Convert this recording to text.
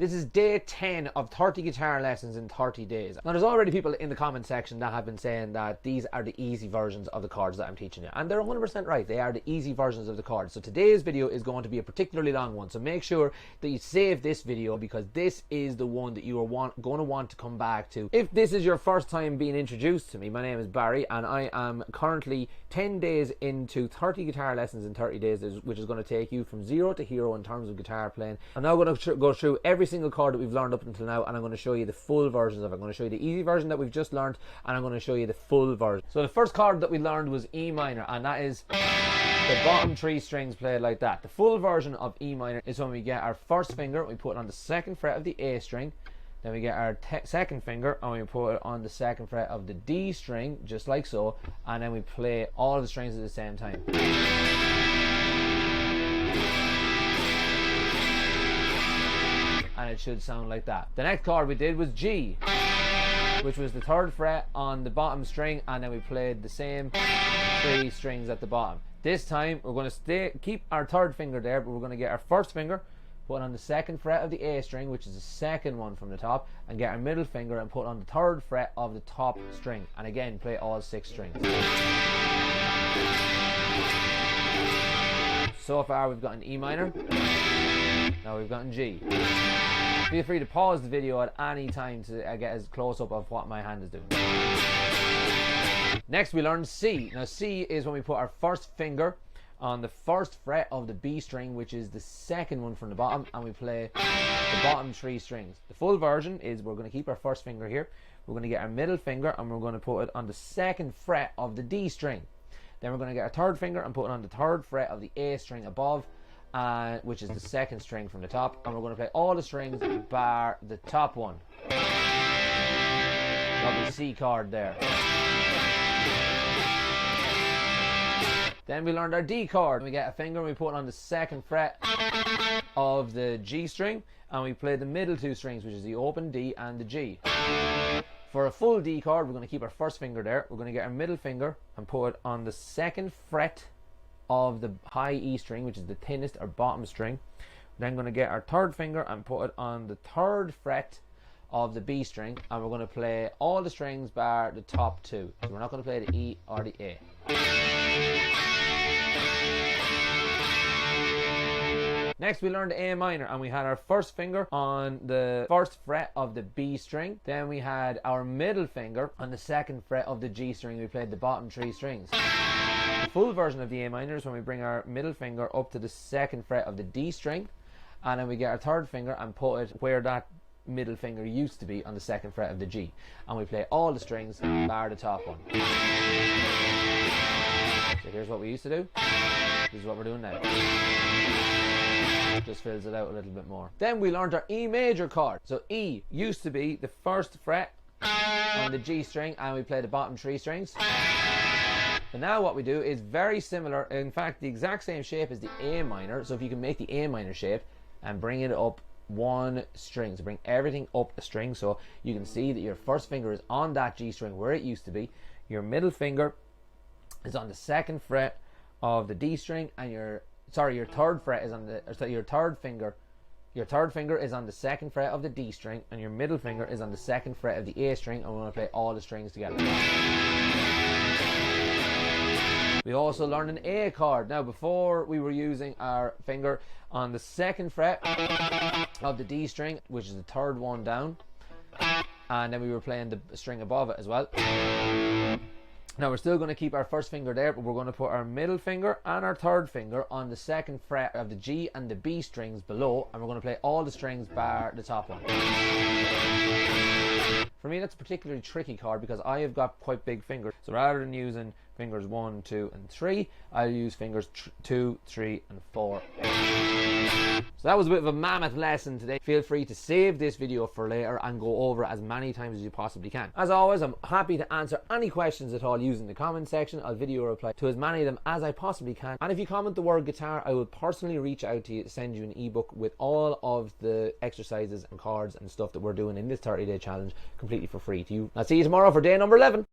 This is day 10 of 30 guitar lessons in 30 days. Now there's already people in the comment section that have been saying that these are the easy versions of the chords that I'm teaching you. And they're 100% right. They are the easy versions of the chords. So today's video is going to be a particularly long one. So make sure that you save this video because this is the one that you are going to want to come back to. If this is your first time being introduced to me, my name is Barry and I am currently 10 days into 30 guitar lessons in 30 days, which is going to take you from zero to hero in terms of guitar playing. I'm now going to go through every single chord that we've learned up until now, and I'm going to show you the full versions of it. I'm going to show you the easy version that we've just learned, and I'm going to show you the full version. So the first chord that we learned was E minor, and that is the bottom 3 strings played like that. The full version of E minor is when we get our first finger, we put it on the 2nd fret of the A string, then we get our second finger and we put it on the 2nd fret of the D string, just like so, and then we play all the strings at the same time. And it should sound like that. The next chord we did was G, which was the 3rd fret on the bottom string, and then we played the same 3 strings at the bottom. This time we're going to keep our 3rd finger there, but we're going to get our first finger, put it on the 2nd fret of the A string, which is the second one from the top, and get our middle finger and put it on the 3rd fret of the top string, and again play all 6 strings. So far we've gotten E minor, now we've gotten G. Feel free to pause the video at any time to get as close up of what my hand is doing. Next we learned C. Now C is when we put our first finger on the 1st fret of the B string, which is the second one from the bottom, and we play the bottom 3 strings. The full version is we're going to keep our first finger here, we're going to get our middle finger and we're going to put it on the 2nd fret of the D string. Then we're going to get our 3rd finger and put it on the 3rd fret of the A string above, which is the 2nd string from the top, and we're going to play all the strings bar the top one. Lovely C chord there. Then we learned our D chord. We get a finger and we put it on the 2nd fret of the G string, and we play the middle 2 strings, which is the open D and the G. For a full D chord, we're going to keep our first finger there. We're going to get our middle finger and put it on the 2nd fret of the high E string, which is the thinnest or bottom string. We're then going to get our 3rd finger and put it on the 3rd fret of the B string, and we're going to play all the strings bar the top 2. So we're not going to play the E or the A. Next we learned A minor, and we had our first finger on the 1st fret of the B string. Then we had our middle finger on the 2nd fret of the G string. We played the bottom 3 strings. The full version of the A minor is when we bring our middle finger up to the 2nd fret of the D string, and then we get our 3rd finger and put it where that middle finger used to be on the 2nd fret of the G, and we play all the strings bar the top one. So here's what we used to do. This is what we're doing now. Just fills it out a little bit more. Then we learned our E major chord. So E used to be the 1st fret on the G string, and we play the bottom 3 strings. But now what we do is very similar, in fact the exact same shape as the A minor. So if you can make the A minor shape and bring it up 1 string, so bring everything up a string, so you can see that your first finger is on that G string where it used to be, your middle finger is on the 2nd fret of the D string, and your 3rd fret is on the, your 3rd finger is on the 2nd fret of the D string, and your middle finger is on the 2nd fret of the A string, and we're going to play all the strings together. We also learned an A chord. Now before we were using our finger on the 2nd fret of the D string, which is the 3rd one down, and then we were playing the string above it as well. Now we're still going to keep our first finger there, but we're going to put our middle finger and our 3rd finger on the 2nd fret of the G and the B strings below, and we're going to play all the strings bar the top one. For me that's a particularly tricky chord because I have got quite big fingers, so rather than using fingers 1, 2 and 3, I'll use fingers 2, 3 and 4. So that was a bit of a mammoth lesson today. Feel free to save this video for later and go over it as many times as you possibly can. As always, I'm happy to answer any questions at all using the comment section. I'll video reply to as many of them as I possibly can, and if you comment the word guitar, I will personally reach out to you to send you an ebook with all of the exercises and chords and stuff that we're doing in this 30-day challenge completely for free to you. I'll see you tomorrow for day number 11.